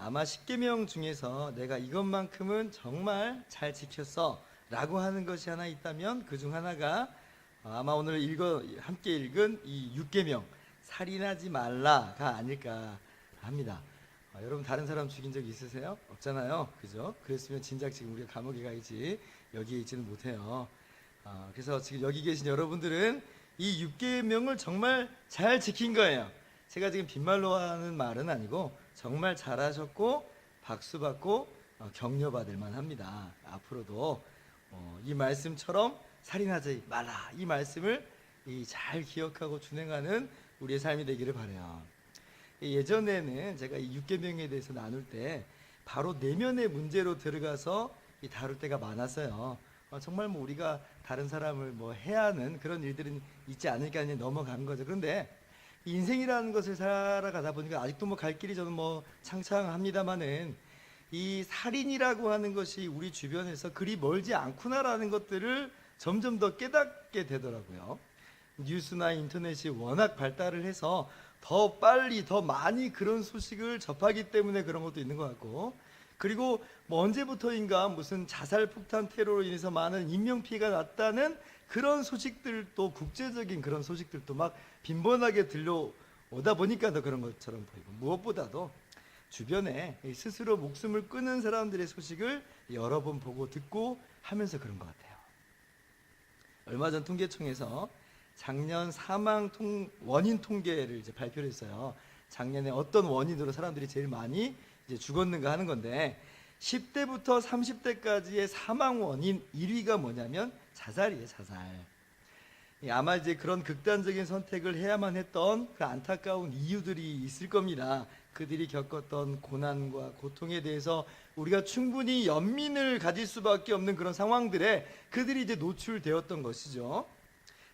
아마 10계명 중에서 내가 이것만큼은 정말 잘 지켰어 라고 하는 것이 하나 있다면 그 중 하나가 아마 오늘 함께 읽은 이 6계명 살인하지 말라가 아닐까 합니다. 여러분 다른 사람 죽인 적 있으세요? 없잖아요, 그죠? 그랬으면 진작 지금 우리가 감옥에 가 있지 여기에 있지는 못해요. 그래서 지금 여기 계신 여러분들은 이 6계명을 정말 잘 지킨 거예요. 제가 지금 빈말로 하는 말은 아니고 정말 잘하셨고 박수 받고 격려받을 만합니다. 앞으로도 이 말씀처럼 살인하지 말라 이 말씀을 잘 기억하고 준행하는 우리의 삶이 되기를 바라요. 예전에는 제가 이 6계명에 대해서 나눌 때 바로 내면의 문제로 들어가서 다룰 때가 많았어요. 정말 우리가 다른 사람을 해야 하는 그런 일들은 있지 않을까 넘어간 거죠. 그런데 인생이라는 것을 살아가다 보니까 아직도 갈 길이 저는 창창합니다만은 이 살인이라고 하는 것이 우리 주변에서 그리 멀지 않구나라는 것들을 점점 더 깨닫게 되더라고요. 뉴스나 인터넷이 워낙 발달을 해서 더 빨리 더 많이 그런 소식을 접하기 때문에 그런 것도 있는 것 같고, 그리고 언제부터인가 무슨 자살 폭탄 테러로 인해서 많은 인명피해가 났다는 그런 소식들도, 국제적인 그런 소식들도 막 빈번하게 들려오다 보니까 더 그런 것처럼 보이고, 무엇보다도 주변에 스스로 목숨을 끊은 사람들의 소식을 여러 번 보고 듣고 하면서 그런 것 같아요. 얼마 전 통계청에서 작년 사망 원인 통계를 발표를 했어요. 작년에 어떤 원인으로 사람들이 제일 많이 죽었는가 하는 건데 10대부터 30대까지의 사망 원인 1위가 뭐냐면 자살이에요. 자살. 아마 그런 극단적인 선택을 해야만 했던 그 안타까운 이유들이 있을 겁니다. 그들이 겪었던 고난과 고통에 대해서 우리가 충분히 연민을 가질 수밖에 없는 그런 상황들에 그들이 노출되었던 것이죠.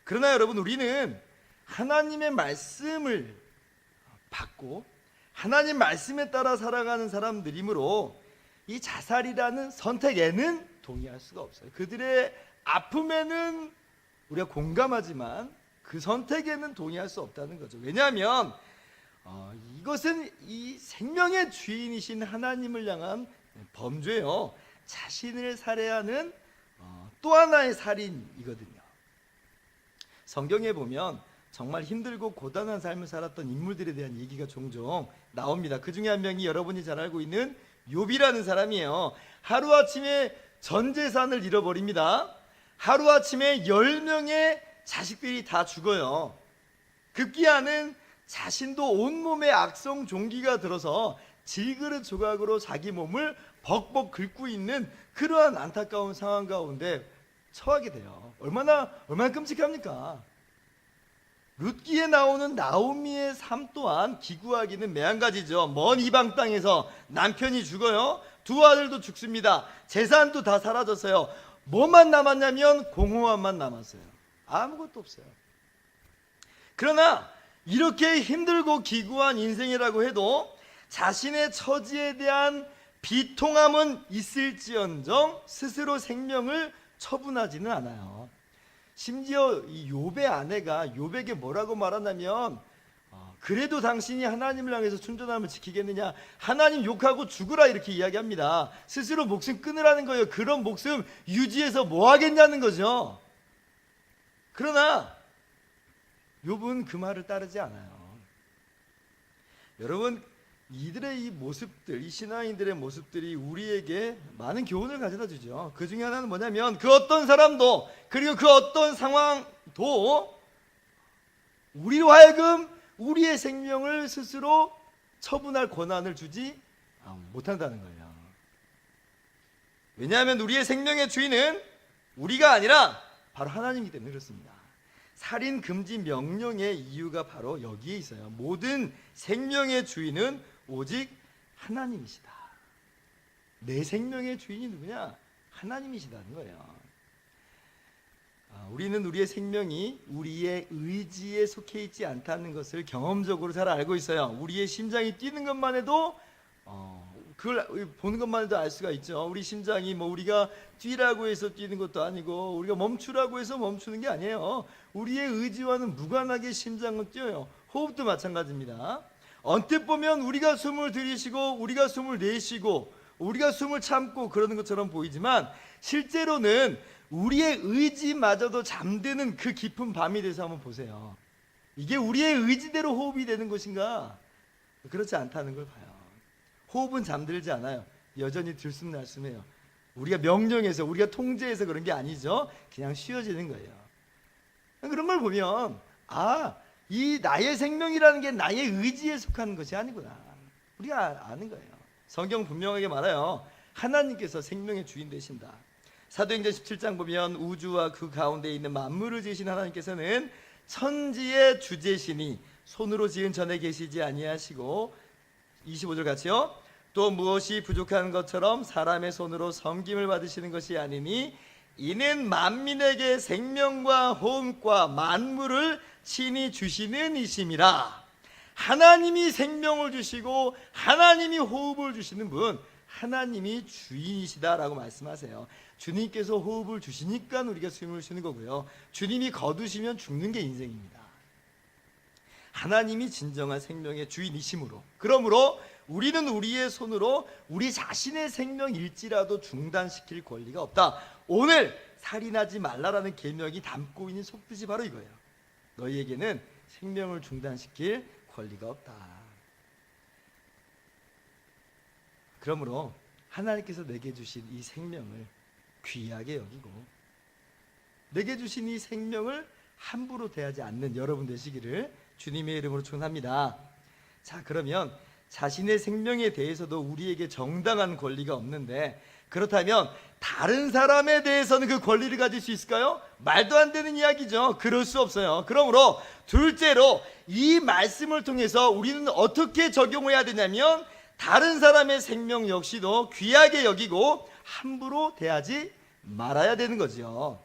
그러나 여러분, 우리는 하나님의 말씀을 받고 하나님 말씀에 따라 살아가는 사람들이므로 이 자살이라는 선택에는 동의할 수가 없어요. 그들의 아픔에는 우리가 공감하지만 그 선택에는 동의할 수 없다는 거죠. 왜냐하면 이것은 이 생명의 주인이신 하나님을 향한 범죄요, 자신을 살해하는 또 하나의 살인이거든요. 성경에 보면 정말 힘들고 고단한 삶을 살았던 인물들에 대한 얘기가 종종 나옵니다. 그 중에 한 명이 여러분이 잘 알고 있는 욥이라는 사람이에요. 하루아침에 전 재산을 잃어버립니다. 하루아침에 10명의 자식들이 다 죽어요. 급기야는 자신도 온몸에 악성 종기가 들어서 질그릇 조각으로 자기 몸을 벅벅 긁고 있는 그러한 안타까운 상황 가운데 처하게 돼요. 얼마나 끔찍합니까? 룻기에 나오는 나오미의 삶 또한 기구하기는 매한가지죠. 먼 이방 땅에서 남편이 죽어요. 두 아들도 죽습니다. 재산도 다 사라졌어요. 뭐만 남았냐면 공허함만 남았어요. 아무것도 없어요. 그러나 이렇게 힘들고 기구한 인생이라고 해도 자신의 처지에 대한 비통함은 있을지언정 스스로 생명을 처분하지는 않아요. 심지어 이 욥의 아내가 욥에게 뭐라고 말하냐면 그래도 당신이 하나님을 향해서 순전함을 지키겠느냐, 하나님 욕하고 죽으라, 이렇게 이야기합니다. 스스로 목숨 끊으라는 거예요. 그런 목숨 유지해서 뭐 하겠냐는 거죠. 그러나 욥은 그 말을 따르지 않아요. 여러분, 이들의 이 모습들, 이 신앙인들의 모습들이 우리에게 많은 교훈을 가져다 주죠. 그 중에 하나는 뭐냐면 그 어떤 사람도, 그리고 그 어떤 상황도 우리로 하여금 우리의 생명을 스스로 처분할 권한을 주지 못한다는 거예요. 왜냐하면 우리의 생명의 주인은 우리가 아니라 바로 하나님이기 때문에 그렇습니다. 살인 금지 명령의 이유가 바로 여기에 있어요. 모든 생명의 주인은 오직 하나님이시다. 내 생명의 주인이 누구냐? 하나님이시다는 거예요. 우리는 우리의 생명이 우리의 의지에 속해 있지 않다는 것을 경험적으로 잘 알고 있어요. 우리의 심장이 뛰는 것만 해도 그걸 보는 것만 해도 알 수가 있죠. 우리 심장이 우리가 뛰라고 해서 뛰는 것도 아니고 우리가 멈추라고 해서 멈추는 게 아니에요. 우리의 의지와는 무관하게 심장은 뛰어요. 호흡도 마찬가지입니다. 언뜻 보면 우리가 숨을 들이쉬고 우리가 숨을 내쉬고 우리가 숨을 참고 그러는 것처럼 보이지만 실제로는 우리의 의지마저도 잠드는 그 깊은 밤이 돼서 한번 보세요. 이게 우리의 의지대로 호흡이 되는 것인가? 그렇지 않다는 걸 봐요. 호흡은 잠들지 않아요. 여전히 들숨날숨해요. 우리가 명령해서 우리가 통제해서 그런 게 아니죠. 그냥 쉬어지는 거예요. 그런 걸 보면 이 나의 생명이라는 게 나의 의지에 속하는 것이 아니구나. 우리가 아는 거예요. 성경 분명하게 말해요. 하나님께서 생명의 주인 되신다. 사도행전 17장 보면 우주와 그 가운데 있는 만물을 지으신 하나님께서는 천지의 주제시니 손으로 지은 전에 계시지 아니하시고 25절 같이요. 또 무엇이 부족한 것처럼 사람의 손으로 섬김을 받으시는 것이 아니니 이는 만민에게 생명과 호흡과 만물을 친히 주시는 이심이라. 하나님이 생명을 주시고 하나님이 호흡을 주시는 분, 하나님이 주인이시다라고 말씀하세요. 주님께서 호흡을 주시니까 우리가 숨을 쉬는 거고요. 주님이 거두시면 죽는 게 인생입니다. 하나님이 진정한 생명의 주인이심으로, 그러므로 우리는 우리의 손으로 우리 자신의 생명일지라도 중단시킬 권리가 없다. 오늘 살인하지 말라라는 계명이 담고 있는 속뜻이 바로 이거예요. 너희에게는 생명을 중단시킬 권리가 없다. 그러므로 하나님께서 내게 주신 이 생명을 귀하게 여기고 내게 주신 이 생명을 함부로 대하지 않는 여러분 되시기를 주님의 이름으로 축원합니다. 자, 그러면 자신의 생명에 대해서도 우리에게 정당한 권리가 없는데 그렇다면 다른 사람에 대해서는 그 권리를 가질 수 있을까요? 말도 안 되는 이야기죠. 그럴 수 없어요. 그러므로 둘째로 이 말씀을 통해서 우리는 어떻게 적용해야 되냐면 다른 사람의 생명 역시도 귀하게 여기고 함부로 대하지 말아야 되는 거죠.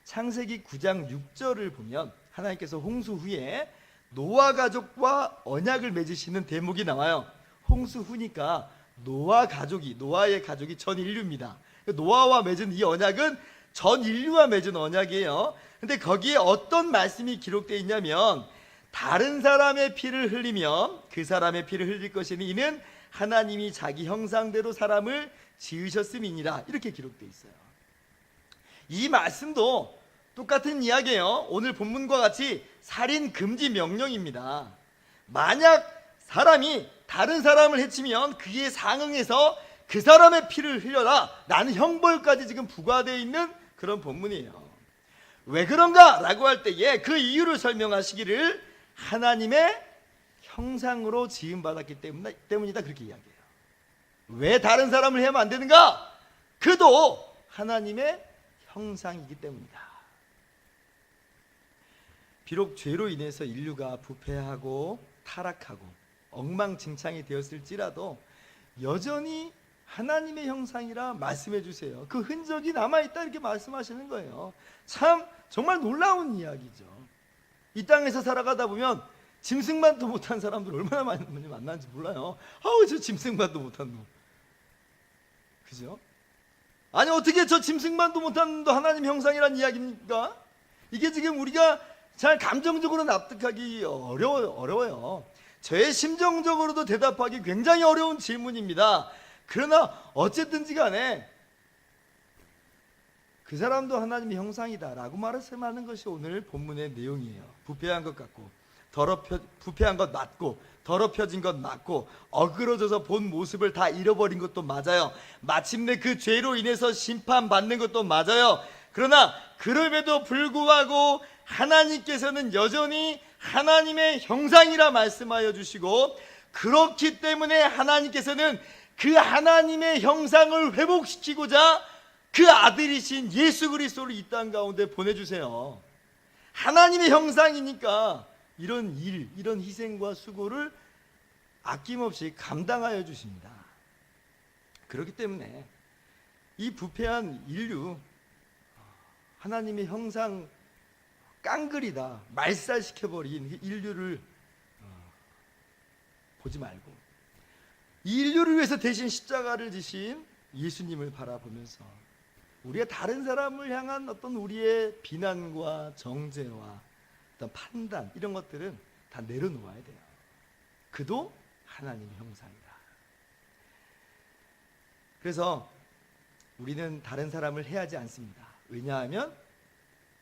창세기 9장 6절을 보면 하나님께서 홍수 후에 노아 가족과 언약을 맺으시는 대목이 나와요. 홍수 후니까 노아의 가족이 전 인류입니다. 노아와 맺은 이 언약은 전 인류와 맺은 언약이에요. 근데 거기에 어떤 말씀이 기록되어 있냐면 다른 사람의 피를 흘리면 그 사람의 피를 흘릴 것이니 이는 하나님이 자기 형상대로 사람을 지으셨음이니라, 이렇게 기록되어 있어요. 이 말씀도 똑같은 이야기예요. 오늘 본문과 같이 살인 금지 명령입니다. 만약 사람이 다른 사람을 해치면 그에 상응해서 그 사람의 피를 흘려라 라는 형벌까지 지금 부과되어 있는 그런 본문이에요. 왜 그런가? 라고 할 때에 그 이유를 설명하시기를 하나님의 형상으로 지음받았기 때문이다, 그렇게 이야기해요. 왜 다른 사람을 해야만 안 되는가? 그도 하나님의 형상이기 때문이다. 비록 죄로 인해서 인류가 부패하고 타락하고 엉망진창이 되었을지라도 여전히 하나님의 형상이라 말씀해 주세요. 그 흔적이 남아있다, 이렇게 말씀하시는 거예요. 참 정말 놀라운 이야기죠. 이 땅에서 살아가다 보면 짐승만도 못한 사람들 얼마나 많이 만나는지 몰라요. 저 짐승만도 못한 놈, 그죠? 아니 어떻게 저 짐승만도 못한 놈도 하나님 형상이란 이야기입니까? 이게 지금 우리가 잘 감정적으로 납득하기 어려워요. 저의 심정적으로도 대답하기 굉장히 어려운 질문입니다. 그러나 어쨌든지 간에 그 사람도 하나님의 형상이다 라고 말씀하는 것이 오늘 본문의 내용이에요. 부패한 것 같고 부패한 것 맞고 더럽혀진 것 맞고 어그러져서 본 모습을 다 잃어버린 것도 맞아요. 마침내 그 죄로 인해서 심판받는 것도 맞아요. 그러나 그럼에도 불구하고 하나님께서는 여전히 하나님의 형상이라 말씀하여 주시고, 그렇기 때문에 하나님께서는 그 하나님의 형상을 회복시키고자 그 아들이신 예수 그리스도를 이 땅 가운데 보내주세요. 하나님의 형상이니까 이런 일, 이런 희생과 수고를 아낌없이 감당하여 주십니다. 그렇기 때문에 이 부패한 인류, 하나님의 형상 깡그리다 말살시켜버린 인류를 보지 말고 이 인류를 위해서 대신 십자가를 지신 예수님을 바라보면서 우리가 다른 사람을 향한 어떤 우리의 비난과 정죄와 어떤 판단, 이런 것들은 다 내려놓아야 돼요. 그도 하나님의 형상이다. 그래서 우리는 다른 사람을 해하지 않습니다. 왜냐하면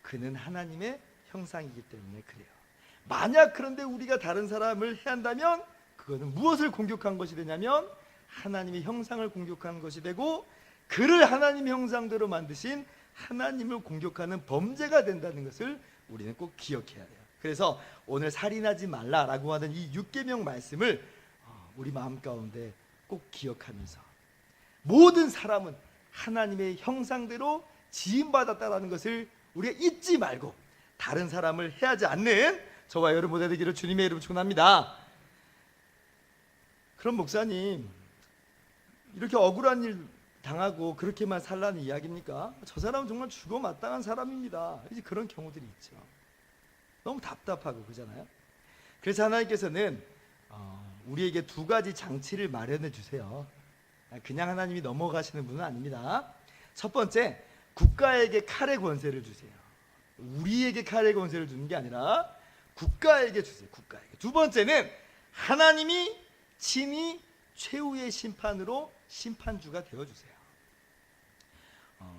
그는 하나님의 형상이기 때문에 그래요. 만약 그런데 우리가 다른 사람을 해한다면 그거는 무엇을 공격한 것이 되냐면 하나님의 형상을 공격한 것이 되고, 그를 하나님의 형상대로 만드신 하나님을 공격하는 범죄가 된다는 것을 우리는 꼭 기억해야 돼요. 그래서 오늘 살인하지 말라라고 하는 이 6계명 말씀을 우리 마음 가운데 꼭 기억하면서, 모든 사람은 하나님의 형상대로 지음받았다라는 것을 우리가 잊지 말고 다른 사람을 해하지 않는 저와 여러분 모두 되기를 주님의 이름으로 축원합니다. 그럼 목사님, 이렇게 억울한 일 당하고 그렇게만 살라는 이야기입니까? 저 사람은 정말 죽어 마땅한 사람입니다. 이제 그런 경우들이 있죠. 너무 답답하고 그러잖아요. 그래서 하나님께서는 우리에게 두 가지 장치를 마련해 주세요. 그냥 하나님이 넘어가시는 분은 아닙니다. 첫 번째, 국가에게 칼의 권세를 주세요. 우리에게 칼의 권세를 주는 게 아니라 국가에게 주세요. 국가에게. 두 번째는 하나님이 친히 최후의 심판으로 심판주가 되어주세요.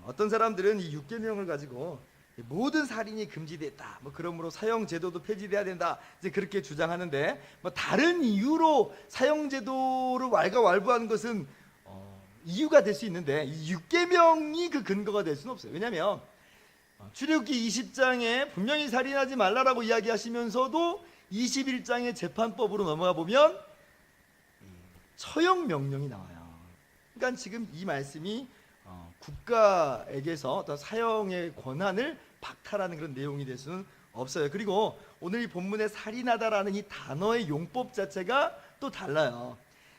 어떤 사람들은 이 6계명을 가지고 모든 살인이 금지됐다, 그러므로 사형제도도 폐지돼야 된다, 이제 그렇게 주장하는데, 다른 이유로 사형제도를 왈가왈부하는 것은 이유가 될 수 있는데 이 6계명이 그 근거가 될 수는 없어요. 왜냐하면 출애굽기 20장에 분명히 살인하지 말라라고 이야기하시면서도 21장의 재판법으로 넘어가 보면 처형 명령이 나와요. 그러니까 지금 이 말씀이 국가에게서 어떤 사형의 권한을 박탈하는 그런 내용이 될 수는 없어요. 그리고 오늘 이 본문에 살인하다라는 이 단어의 용법 자체가 또 달라요.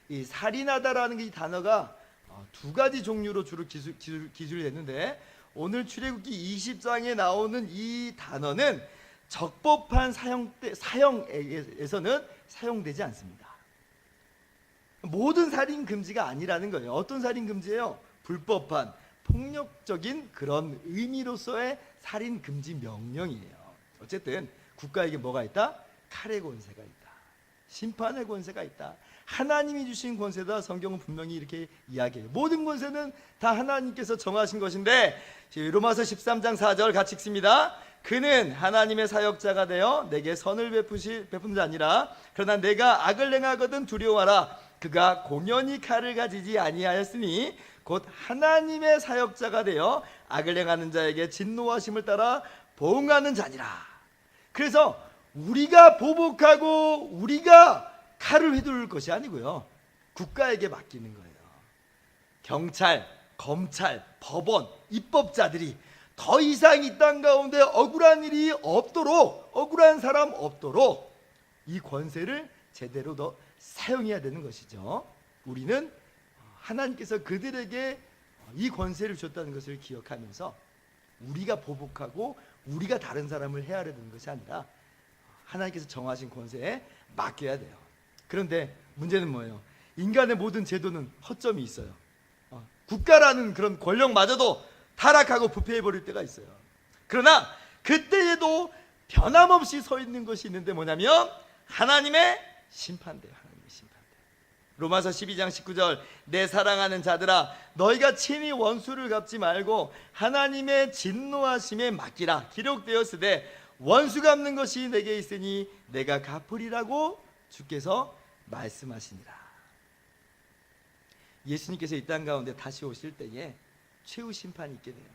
이 살인하다라는 이 단어가 두 가지 종류로 주로 기술이 됐는데, 오늘 출애굽기 20장에 나오는 이 단어는 적법한 사형에서는 사용되지 않습니다. 모든 살인 금지가 아니라는 거예요. 어떤 살인 금지예요? 불법한 폭력적인 그런 의미로서의 살인 금지 명령이에요. 어쨌든 국가에게 뭐가 있다? 칼의 권세가 있다. 심판의 권세가 있다. 하나님이 주신 권세다. 성경은 분명히 이렇게 이야기해요. 모든 권세는 다 하나님께서 정하신 것인데, 로마서 13장 4절 같이 읽습니다. 그는 하나님의 사역자가 되어 내게 선을 베푸는 자 아니라, 그러나 내가 악을 행하거든 두려워하라. 그가 공연히 칼을 가지지 아니하였으니 곧 하나님의 사역자가 되어 악을 행하는 자에게 진노하심을 따라 보응하는 자니라. 그래서 우리가 보복하고 우리가 칼을 휘두를 것이 아니고요, 국가에게 맡기는 거예요. 경찰, 검찰, 법원, 입법자들이 더 이상 이 땅 가운데 억울한 일이 없도록, 억울한 사람 없도록 이 권세를 제대로 더 사용해야 되는 것이죠. 우리는 하나님께서 그들에게 이 권세를 줬다는 것을 기억하면서 우리가 보복하고 우리가 다른 사람을 해하려는 것이 아니라 하나님께서 정하신 권세에 맡겨야 돼요. 그런데 문제는 뭐예요? 인간의 모든 제도는 허점이 있어요. 국가라는 그런 권력마저도 타락하고 부패해버릴 때가 있어요. 그러나 그때에도 변함없이 서 있는 것이 있는데 뭐냐면 하나님의 심판대요. 하나님의 심판대. 로마서 12장 19절, 내 사랑하는 자들아 너희가 친히 원수를 갚지 말고 하나님의 진노하심에 맡기라. 기록되었으되 원수 갚는 것이 내게 있으니 내가 갚으리라고 주께서 말씀하시니라. 예수님께서 이 땅 가운데 다시 오실 때에 최후 심판이 있게 돼요.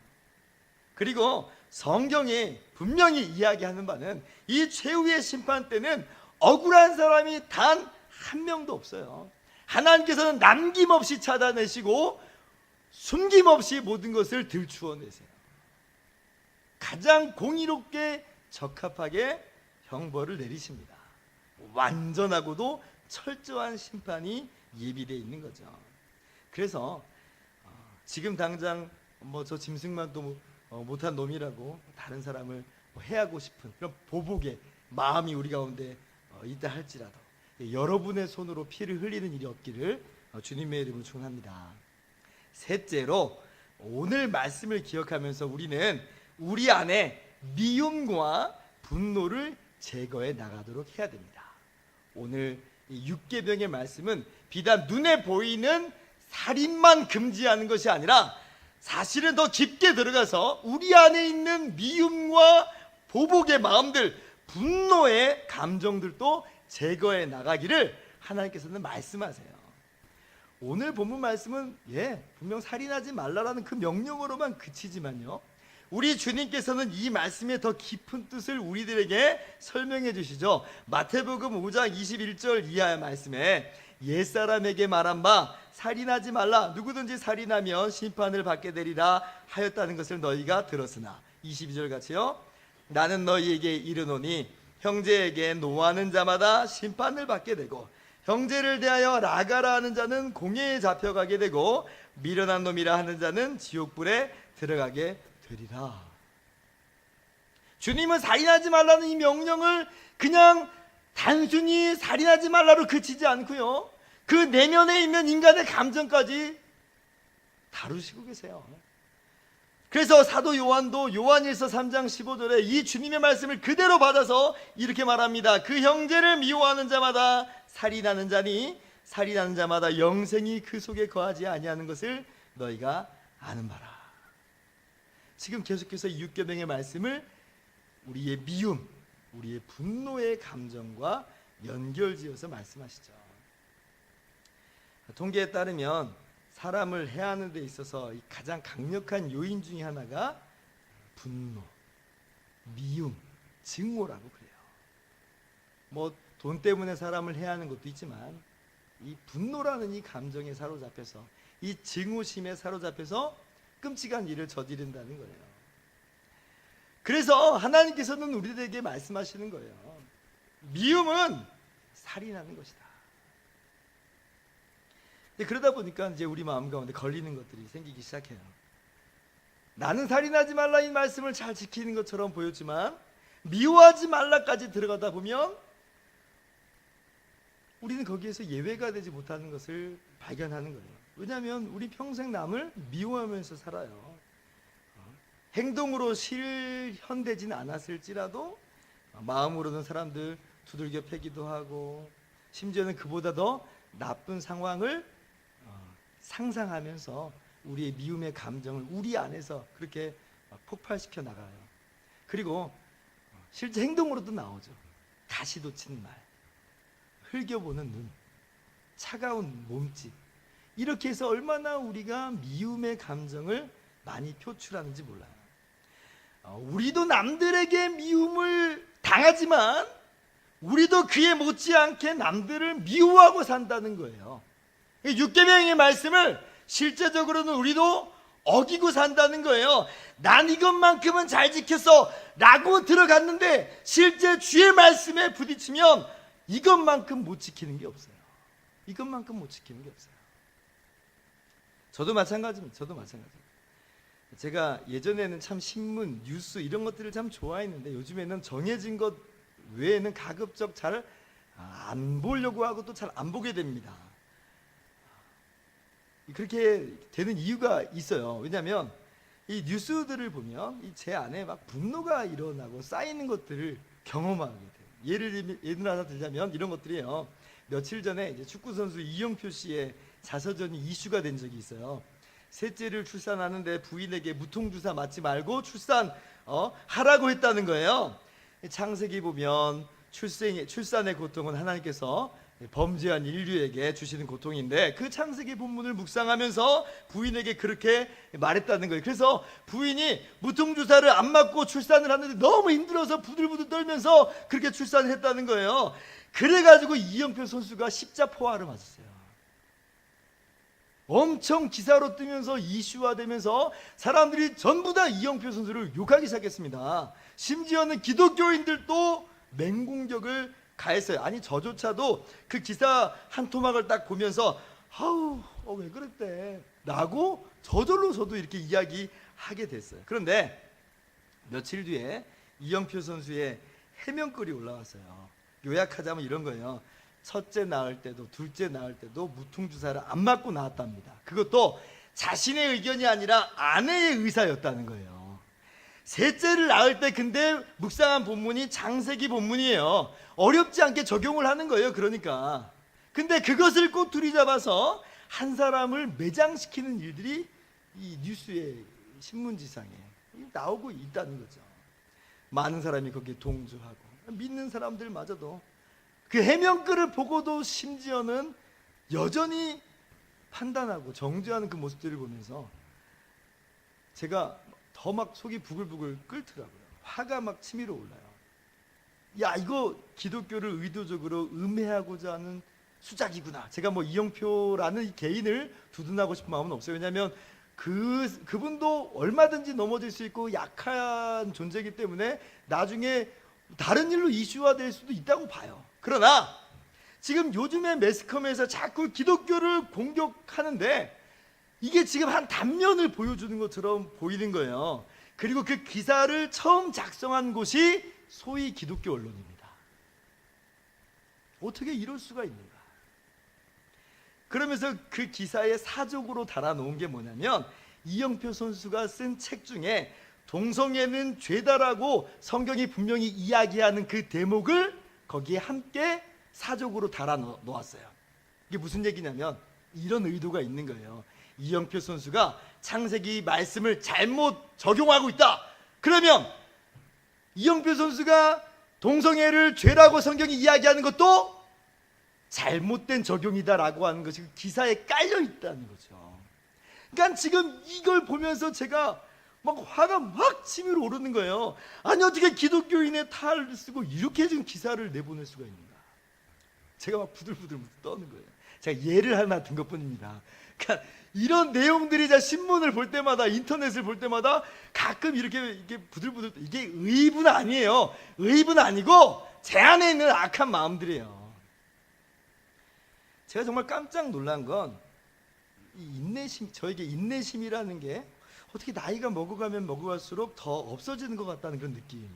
그리고 성경이 분명히 이야기하는 바는 이 최후의 심판 때는 억울한 사람이 단 한 명도 없어요. 하나님께서는 남김없이 찾아내시고 숨김없이 모든 것을 들추어내세요. 가장 공의롭게 적합하게 형벌을 내리십니다. 완전하고도 철저한 심판이 예비되어 있는 거죠. 그래서 지금 당장 저 짐승만도 못한 놈이라고 다른 사람을 해하고 싶은 그런 보복의 마음이 우리 가운데 있다 할지라도 여러분의 손으로 피를 흘리는 일이 없기를 주님의 이름으로 축원합니다. 셋째로, 오늘 말씀을 기억하면서 우리는 우리 안에 미움과 분노를 제거해 나가도록 해야 됩니다. 오늘 이 육계명의 말씀은 비단 눈에 보이는 살인만 금지하는 것이 아니라 사실은 더 깊게 들어가서 우리 안에 있는 미움과 보복의 마음들, 분노의 감정들도 제거해 나가기를 하나님께서는 말씀하세요. 오늘 본문 말씀은 분명 살인하지 말라라는 그 명령으로만 그치지만요, 우리 주님께서는 이 말씀의 더 깊은 뜻을 우리들에게 설명해 주시죠. 마태복음 5장 21절 이하의 말씀에 옛사람에게 말한 바 살인하지 말라, 누구든지 살인하면 심판을 받게 되리라 하였다는 것을 너희가 들었으나, 22절 같이요, 나는 너희에게 이르노니 형제에게 노하는 자마다 심판을 받게 되고 형제를 대하여 라가라 하는 자는 공회에 잡혀가게 되고 미련한 놈이라 하는 자는 지옥불에 들어가게 되리라. 주님은 살인하지 말라는 이 명령을 그냥 단순히 살인하지 말라로 그치지 않고요, 그 내면에 있는 인간의 감정까지 다루시고 계세요. 그래서 사도 요한도 요한일서 3장 15절에 이 주님의 말씀을 그대로 받아서 이렇게 말합니다. 그 형제를 미워하는 자마다 살인하는 자니 살인하는 자마다 영생이 그 속에 거하지 아니하는 것을 너희가 아는 바라. 지금 계속해서 이 육계명의 말씀을 우리의 미움, 우리의 분노의 감정과 연결지어서 말씀하시죠. 통계에 따르면 사람을 해하는 데 있어서 가장 강력한 요인 중에 하나가 분노, 미움, 증오라고 그래요. 뭐 돈 때문에 사람을 해하는 것도 있지만 이 분노라는 이 감정에 사로잡혀서, 이 증오심에 사로잡혀서 끔찍한 일을 저지른다는 거예요. 그래서 하나님께서는 우리들에게 말씀하시는 거예요. 미움은 살인하는 것이다. 그러다 보니까 이제 우리 마음 가운데 걸리는 것들이 생기기 시작해요. 나는 살인하지 말라 이 말씀을 잘 지키는 것처럼 보였지만 미워하지 말라까지 들어가다 보면 우리는 거기에서 예외가 되지 못하는 것을 발견하는 거예요. 왜냐하면 우리 평생 남을 미워하면서 살아요. 행동으로 실현되지는 않았을지라도 마음으로는 사람들 두들겨 패기도 하고, 심지어는 그보다 더 나쁜 상황을 상상하면서 우리의 미움의 감정을 우리 안에서 그렇게 폭발시켜 나가요. 그리고 실제 행동으로도 나오죠. 가시도 치는 말, 흘겨보는 눈, 차가운 몸짓, 이렇게 해서 얼마나 우리가 미움의 감정을 많이 표출하는지 몰라요. 우리도 남들에게 미움을 당하지만 우리도 그에 못지않게 남들을 미워하고 산다는 거예요. 육계명의 말씀을 실제적으로는 우리도 어기고 산다는 거예요. 난 이것만큼은 잘 지켰어 라고 들어갔는데 실제 주의 말씀에 부딪히면 이것만큼 못 지키는 게 없어요. 이것만큼 못 지키는 게 없어요. 저도 마찬가지입니다. 제가 예전에는 참 신문, 뉴스 이런 것들을 참 좋아했는데 요즘에는 정해진 것 외에는 가급적 잘 안 보려고 하고 또 잘 안 보게 됩니다. 그렇게 되는 이유가 있어요. 왜냐하면 이 뉴스들을 보면 제 안에 막 분노가 일어나고 쌓이는 것들을 경험하게 돼요. 예를 하나 들자면 이런 것들이에요. 며칠 전에 이제 축구 선수 이영표 씨의 자서전이 이슈가 된 적이 있어요. 셋째를 출산하는데 부인에게 무통주사 맞지 말고 하라고 했다는 거예요. 창세기 보면 출산의 고통은 하나님께서 범죄한 인류에게 주시는 고통인데 그 창세기 본문을 묵상하면서 부인에게 그렇게 말했다는 거예요. 그래서 부인이 무통주사를 안 맞고 출산을 하는데 너무 힘들어서 부들부들 떨면서 그렇게 출산을 했다는 거예요. 그래가지고 이영표 선수가 십자포화를 맞았어요. 엄청 기사로 뜨면서 이슈화되면서 사람들이 전부 다 이영표 선수를 욕하기 시작했습니다. 심지어는 기독교인들도 맹공격을 가했어요. 아니 저조차도 그 기사 한 토막을 딱 보면서 왜 그랬대 라고 저절로 저도 이렇게 이야기하게 됐어요. 그런데 며칠 뒤에 이영표 선수의 해명글이 올라왔어요. 요약하자면 이런 거예요. 첫째 낳을 때도 둘째 낳을 때도 무통주사를 안 맞고 낳았답니다. 그것도 자신의 의견이 아니라 아내의 의사였다는 거예요. 셋째를 낳을 때 근데 묵상한 본문이 창세기 본문이에요. 어렵지 않게 적용을 하는 거예요. 그러니까 근데 그것을 꼬투리 잡아서 한 사람을 매장시키는 일들이 이 뉴스에, 신문지상에 나오고 있다는 거죠. 많은 사람이 거기에 동조하고, 믿는 사람들마저도 그 해명글을 보고도 심지어는 여전히 판단하고 정죄하는 그 모습들을 보면서 제가 더 막 속이 부글부글 끓더라고요. 화가 막 치밀어 올라요. 야, 이거 기독교를 의도적으로 음해하고자 하는 수작이구나. 제가 뭐 이영표라는 이 개인을 두둔하고 싶은 마음은 없어요. 왜냐하면 그분도 얼마든지 넘어질 수 있고 약한 존재이기 때문에 나중에 다른 일로 이슈화될 수도 있다고 봐요. 그러나 지금 요즘에 매스컴에서 자꾸 기독교를 공격하는데 이게 지금 한 단면을 보여주는 것처럼 보이는 거예요. 그리고 그 기사를 처음 작성한 곳이 소위 기독교 언론입니다. 어떻게 이럴 수가 있는가? 그러면서 그 기사에 사족으로 달아놓은 게 뭐냐면, 이영표 선수가 쓴 책 중에 동성애는 죄다라고 성경이 분명히 이야기하는 그 대목을 거기에 함께 사족으로 달아놓았어요. 이게 무슨 얘기냐면 이런 의도가 있는 거예요. 이영표 선수가 창세기 말씀을 잘못 적용하고 있다. 그러면 이영표 선수가 동성애를 죄라고 성경이 이야기하는 것도 잘못된 적용이다라고 하는 것이 기사에 깔려 있다는 거죠. 그러니까 지금 이걸 보면서 제가 막 화가 막 치밀어 오르는 거예요. 아니, 어떻게 기독교인의 탈을 쓰고 이렇게 지금 기사를 내보낼 수가 있는가? 제가 막 부들부들 떠는 거예요. 제가 예를 하나 든 것뿐입니다. 그러니까 이런 내용들이 제가 신문을 볼 때마다, 인터넷을 볼 때마다 가끔 이렇게 부들부들, 이게 의입은 아니에요. 의입은 아니고 제 안에 있는 악한 마음들이에요. 제가 정말 깜짝 놀란 건 이 인내심, 저에게 인내심이라는 게 어떻게 나이가 먹어가면 먹어갈수록 더 없어지는 것 같다는 그런 느낌이에요.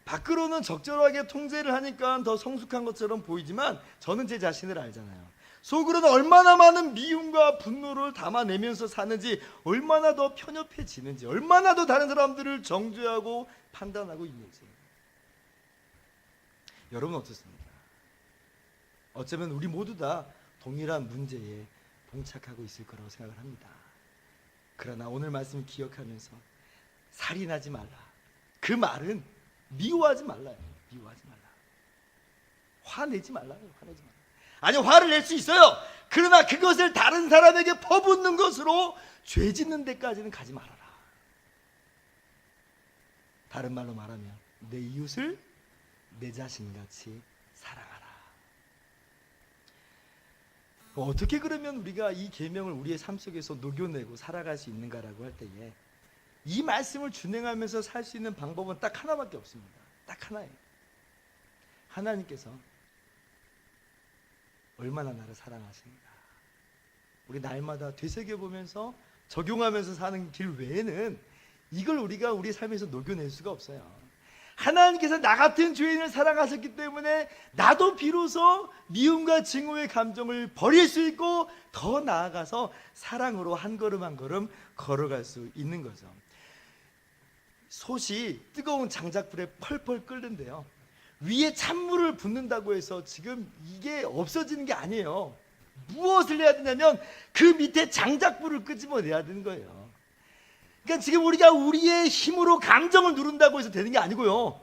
밖으로는 적절하게 통제를 하니까 더 성숙한 것처럼 보이지만 저는 제 자신을 알잖아요. 속으로는 얼마나 많은 미움과 분노를 담아내면서 사는지, 얼마나 더 편협해지는지, 얼마나 더 다른 사람들을 정죄하고 판단하고 있는지. 여러분 어떻습니까? 어쩌면 우리 모두 다 동일한 문제에 봉착하고 있을 거라고 생각을 합니다. 그러나 오늘 말씀을 기억하면서 살인하지 말라, 그 말은 미워하지 말라요. 미워하지 말라. 화내지 말라요. 화내지 말라. 아니, 화를 낼 수 있어요. 그러나 그것을 다른 사람에게 퍼붓는 것으로 죄 짓는 데까지는 가지 말아라. 다른 말로 말하면 내 이웃을 내 자신같이 사랑하라. 어떻게 그러면 우리가 이 계명을 우리의 삶 속에서 녹여내고 살아갈 수 있는가라고 할 때에 이 말씀을 준행하면서 살 수 있는 방법은 딱 하나밖에 없습니다. 딱 하나예요. 하나님께서 얼마나 나를 사랑하시는가. 우리 날마다 되새겨보면서 적용하면서 사는 길 외에는 이걸 우리가 우리 삶에서 녹여낼 수가 없어요. 하나님께서 나 같은 죄인을 사랑하셨기 때문에 나도 비로소 미움과 증오의 감정을 버릴 수 있고 더 나아가서 사랑으로 한 걸음 한 걸음 걸어갈 수 있는 거죠. 솥이 뜨거운 장작불에 펄펄 끓는데요, 위에 찬물을 붓는다고 해서 지금 이게 없어지는 게 아니에요. 무엇을 해야 되냐면 그 밑에 장작불을 끄집어내야 되는 거예요. 그러니까 지금 우리가 우리의 힘으로 감정을 누른다고 해서 되는 게 아니고요,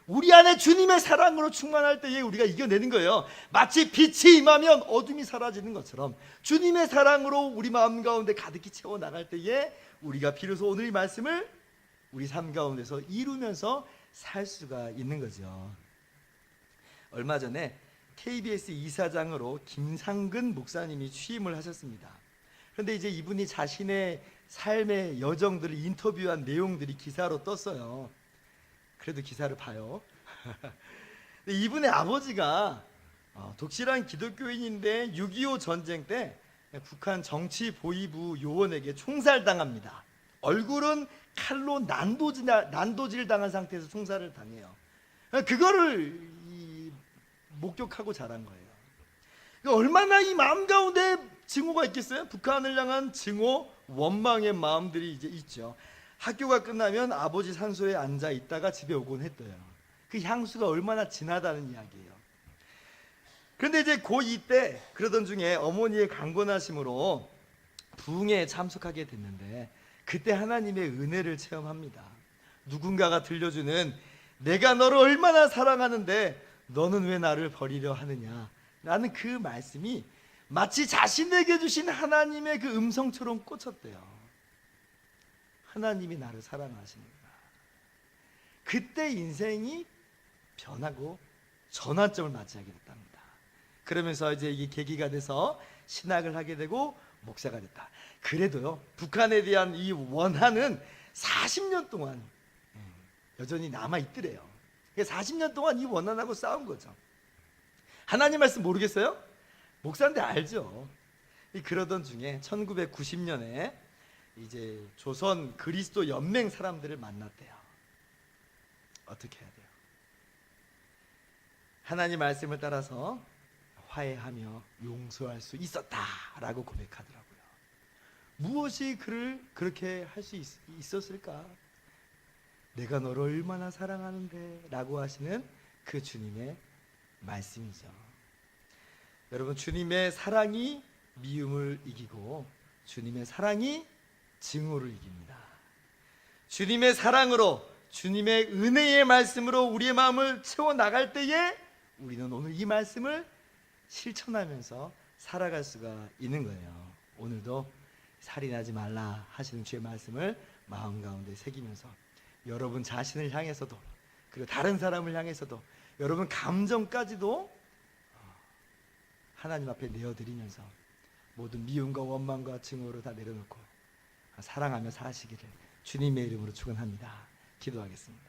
우리 안에 주님의 사랑으로 충만할 때에 우리가 이겨내는 거예요. 마치 빛이 임하면 어둠이 사라지는 것처럼 주님의 사랑으로 우리 마음 가운데 가득히 채워나갈 때에 우리가 비로소 오늘 이 말씀을 우리 삶 가운데서 이루면서 살 수가 있는 거죠. 얼마 전에 KBS 이사장으로 김상근 목사님이 취임을 하셨습니다. 그런데 이제 이분이 자신의 삶의 여정들을 인터뷰한 내용들이 기사로 떴어요. 그래도 기사를 봐요. 이분의 아버지가 독실한 기독교인인데 6.25 전쟁 때 북한 정치보위부 요원에게 총살당합니다. 얼굴은 칼로 난도질 당한 상태에서 총살을 당해요. 그거를 목격하고 자란 거예요. 그러니까 얼마나 이 마음 가운데 증오가 있겠어요? 북한을 향한 증오, 원망의 마음들이 이제 있죠. 학교가 끝나면 아버지 산소에 앉아 있다가 집에 오곤 했대요. 그 향수가 얼마나 진하다는 이야기예요. 그런데 이제 고2 때 그러던 중에 어머니의 강권하심으로 부흥회에 참석하게 됐는데 그때 하나님의 은혜를 체험합니다. 누군가가 들려주는 내가 너를 얼마나 사랑하는데 너는 왜 나를 버리려 하느냐 라는 그 말씀이 마치 자신에게 주신 하나님의 그 음성처럼 꽂혔대요. 하나님이 나를 사랑하시는구나. 그때 인생이 변하고 전환점을 맞이하게 됐답니다. 그러면서 이제 이게 계기가 돼서 신학을 하게 되고 목사가 됐다. 그래도요, 북한에 대한 이 원한은 40년 동안 여전히 남아있더래요. 40년 동안 이 원한하고 싸운 거죠. 하나님 말씀 모르겠어요? 목사인데 알죠. 그러던 중에 1990년에 이제 조선 그리스도 연맹 사람들을 만났대요. 어떻게 해야 돼요? 하나님 말씀을 따라서 화해하며 용서할 수 있었다라고 고백하더라고요. 무엇이 그를 그렇게 할 수 있었을까? 내가 너를 얼마나 사랑하는데 라고 하시는 그 주님의 말씀이죠. 여러분, 주님의 사랑이 미움을 이기고 주님의 사랑이 증오를 이깁니다. 주님의 사랑으로, 주님의 은혜의 말씀으로 우리의 마음을 채워나갈 때에 우리는 오늘 이 말씀을 실천하면서 살아갈 수가 있는 거예요. 오늘도 살인하지 말라 하시는 주의 말씀을 마음 가운데 새기면서 여러분 자신을 향해서도, 그리고 다른 사람을 향해서도, 여러분 감정까지도 하나님 앞에 내어드리면서 모든 미움과 원망과 증오를 다 내려놓고 사랑하며 사시기를 주님의 이름으로 축원합니다. 기도하겠습니다.